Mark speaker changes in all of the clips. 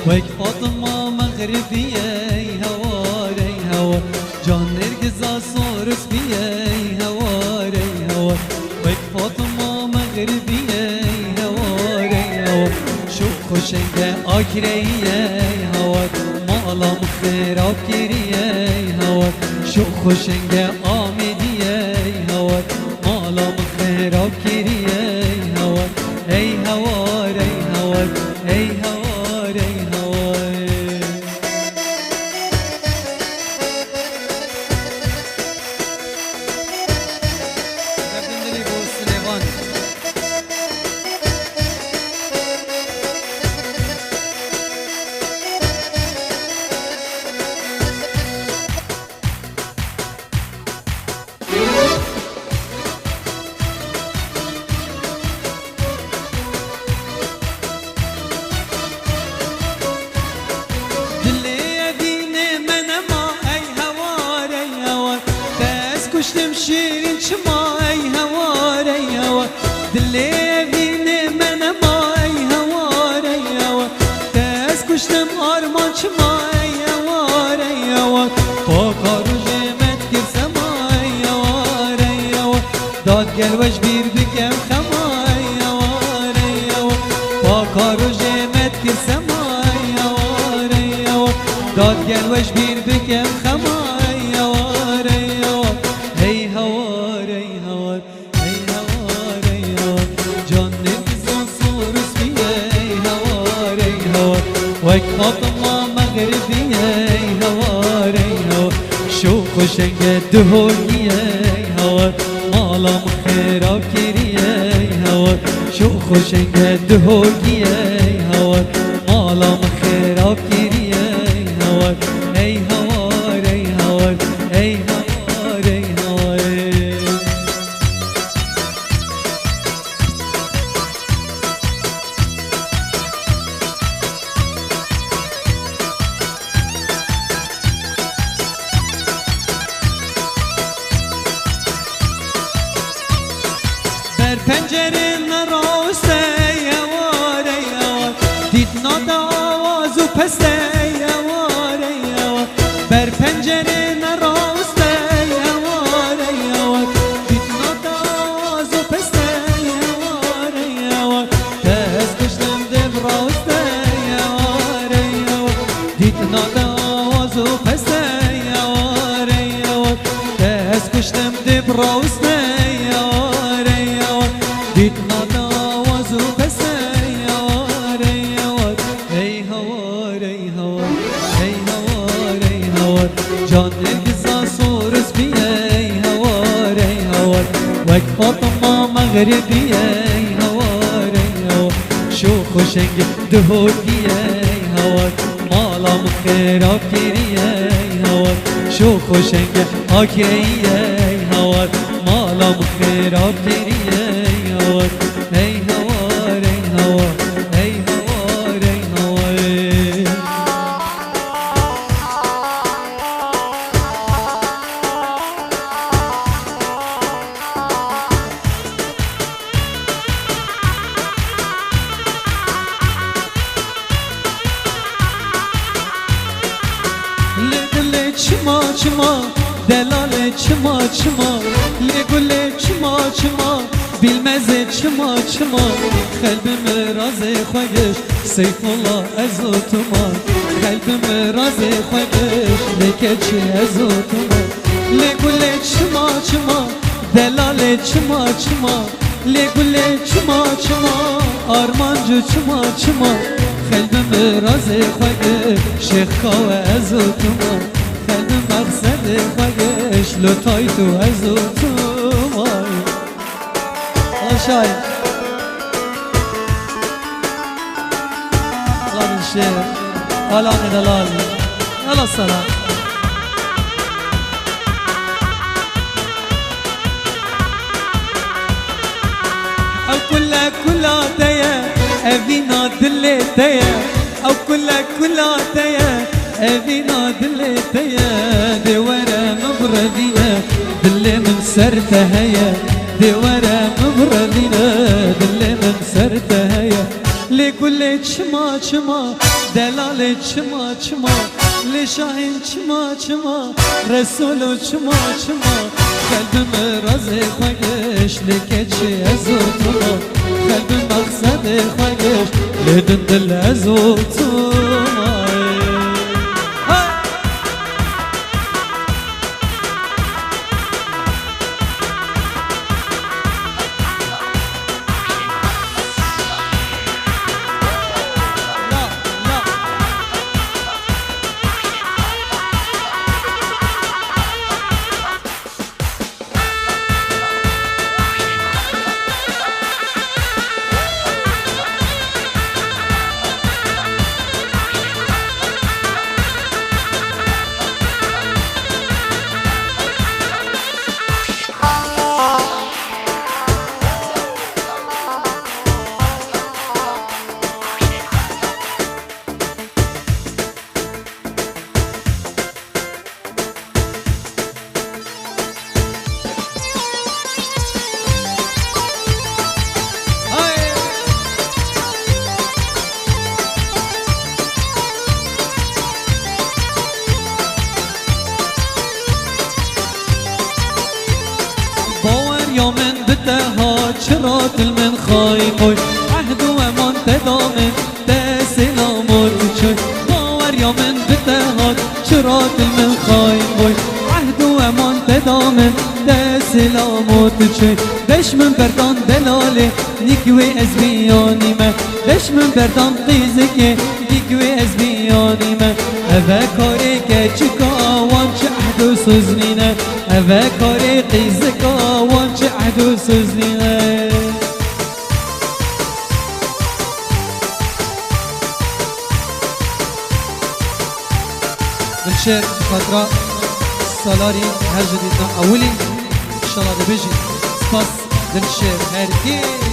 Speaker 1: وك فاطمة مغربية هوار هوار جان نرجس صورس بيه هوار هوار وك فاطمة مغربية هوار هوار شو خوشنگ آکریه هوار مالا مخراب کریه هوار شو خوشنگ آمدیه هوار مالا مخراب کریه هوار ای هوار ای هوار ای هوار ای هوار دردم دلی بو سلیوان کشتم شیرین چما ای هوار ای هوار دلی بینه من ما ای هوار ای هوار دست کشتم آرمان چما ای هوار ای هوار با کارو جمت گرسم ای هوار ای هوار داد گلوش بیر بکم خما ای هوار ای هوار با کارو جمت گرسم ای هوار ای هوار داد گلوش بیر بکم خما ای هوار ای هوار ای هوار ای هوار ای هوار ای هوار جان نگزان سورس بیه ای هوار ای هوار وک فاطمه مغربیه ای هوار ای هوار شو خوشنگ دهولیه ای هوار مالا مخراب کریه ای هوار شو خوشنگ دهولیه ای هوار مالا مخراب کریه ای هوار ای هوار ای هوار ای هوار ای هوار بر پنجره نراسته یوار یوار دید ناد آواز و پسته یوار یوار بر پنجره نراسته یوار یوار دید ناد آواز و پسته یوار یوار دست کشتم دم راسته یوار یوار دید ناد آواز و پسته یوار یوار دست کشتم دم راسته دید ناداواز و پسه یوار یوار ای هوار ای هوار ای هوار ای هوار جان نرگسا سورس بیه ای هوار ای هوار وک فاطمه مغربیه ای هوار ای هوار شو خوشنگ دهولیه ای هوار مالا مخراب کریه ای هوار شو خوشنگ آکریه ای هوار مالا مخراب کریه ای هوار ای هوار ای هوار ای هوار لگل چما چما دلال چما چما لگل چما چما bilmeze çıma çıma kalbime razı khogesh Seyfullah ezotuma kalbime razı khogesh lekechi ezotuma legule çıma çıma delale çıma çıma legule çıma çıma armancı çıma çıma kalbime razı khogesh Şeyh kave ezotuma kalbim maqsad khogesh lutaytu ezotuma شايف الله من الشيخ ولا من دلال يلا الصلاة أو كلها تيا أبينا دلتيا أو كلها تيا أبينا دلتيا دي ورا مبردينا دلي من سرتها يا دي ورا مبردينا دلي من سرتها يا لگل چما چما دلال چما چما لشاهین چما چما رسول چما چما قلبم راز خوگش لکچی ازوتما قلبم مقصد خوگش لدن دل ازوتما یا من بدها چرا دل من خواهی خوی عهد و امان تدامن ده سلامت چوی باور یا من بدها چرا دل من خواهی خوی عهد و امان تدامن ده سلامت چوی بش من بردان دلاله نیکوی از بیانی من بش من بردان قیزه نیکوی از بیانی من اوه کاری که چکا وان چه عهد و سوزنینه اوه کاری قیزه کا وان چه عهد و سوزنینه بالشعر فترة سالاري هر جديدنا أولي إن شاء الله ده بيجي سباس بالشعر هركي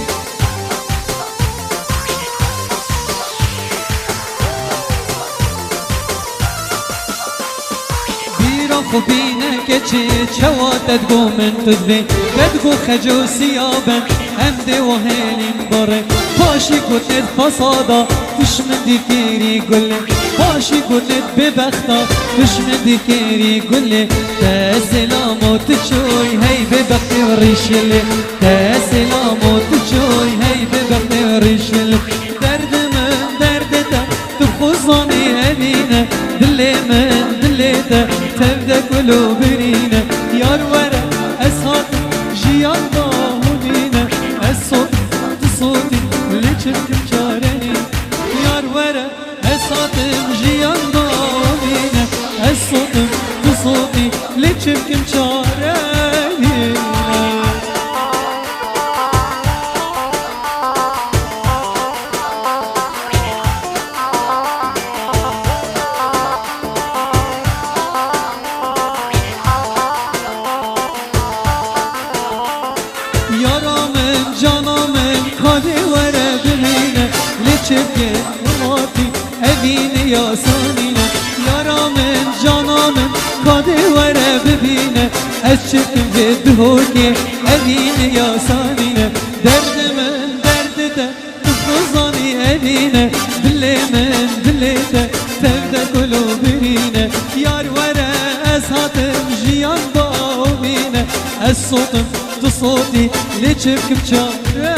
Speaker 1: خوبینه که چی چواتت گو من تدوی بدگو خجو سیابن همده و هلین باره پاشی کتت فسادا دشمن دیکیری گله پاشی کتت ببختا دشمن دیکیری گله تا سلامت چوی هی ببختی و ریشله تا سلامت چوی هی ببختی و ریشله درد من درد تا تو خوزانی امینه دل من دل تا تبدأ قلوبنا يار ورا أصوات جيان ضاهونينا الصوت صوتي اللي تشكم شارني يار ورا أصوات جيان ضاهونينا الصوت صوتي اللي تشكم شارني چپکه ماتی اوینه یا سانینه یارا من جانا من کاده وره ببینه از چپکم به دهوکه اوینه یا سانینه درد من درد ده تفرزانی اوینه دل من دل ده تفده کلو برینه یار وره از هاتم جیان باوینه از صوتم تو صوتی لی چپکم چاره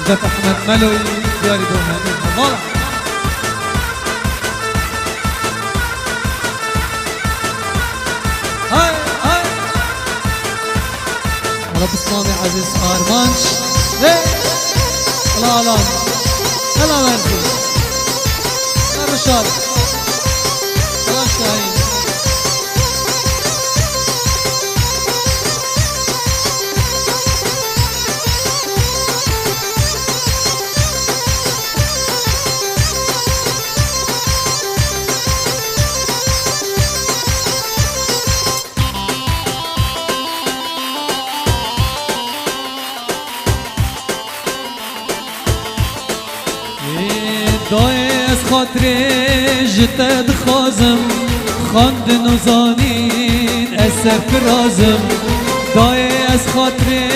Speaker 1: زف أحمد ملوي دياري بوهاني الله هاي هاي رب الصامي عزيز أرمانش الله الله الله مرزي يا رشاد الله شاهين خاطري جتا دخازم خاندن و زانین اثر فرازم دای از خاطري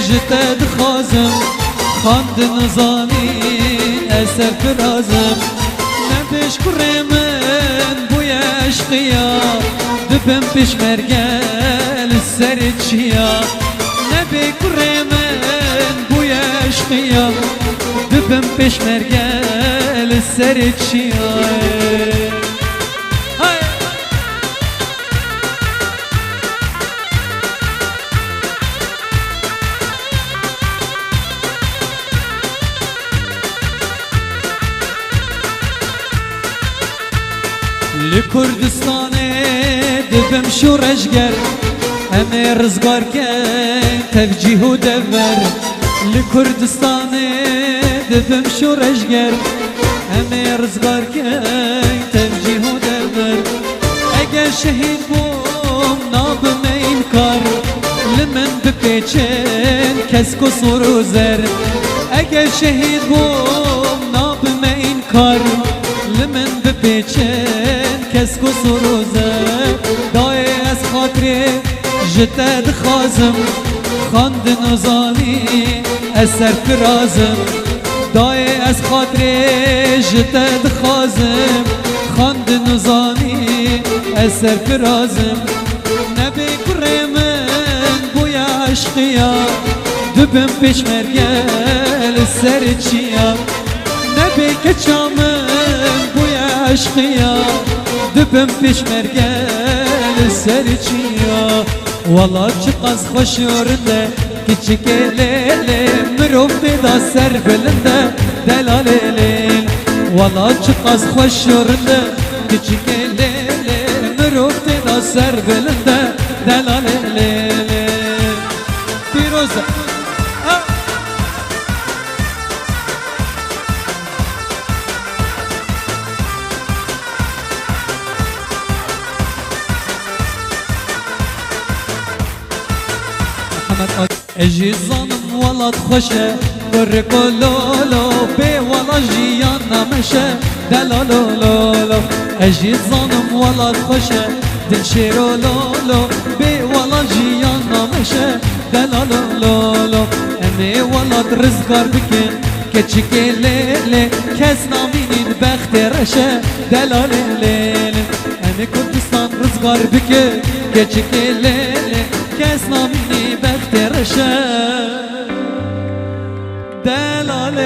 Speaker 1: جتا دخازم خاندن و زانین اثر فرازم نبش کره من بوی عشقیا دبم پیش مرگل سر چیا نبی کره من بوی عشقیا دبم پیش مرگل سر چیا لکردستان دبم شورشگر همه رزگار کن تفجیه و دور لکردستان دبم شورشگر همه رزگار کن تفجیه و دور اگر شهید بوم نابم این کار لمن بپیچن کس کسور و زر اگر شهید بوم نابم این کار لمن بپیچن کس کسور و زر دای از خاطری جتا دخازم خاندن و زانی اثر فرازم دای از خاطری جتا دخازم خاندن و زانی اثر فرازم نبی کره من بوی عشقیا دبم پیش مرگل سر چیا نبی کچامن بوی عشقیا دبم پیش مرگل سر چیا والله چقدر خوش ورده küçük elele مروف بدا سر بلنده دلال لیل والله چقدر خوش ورده küçük elele مروف بدا سر بلنده دلال لیل پیروزه اجي ظالم والله تخشه بركو لولو بي والله جيانا مشى دلالو لولو اجي ظالم والله تخشه دلشيرو لولو بي والله جيانا مشى دلالو لولو امي والله ترزقار بكن كتشك ليلي كاس نامين بخت رشه دلال ليل امي كردستان رزقار بكن كتشك ليلي كاس نامين بخت رشه دلال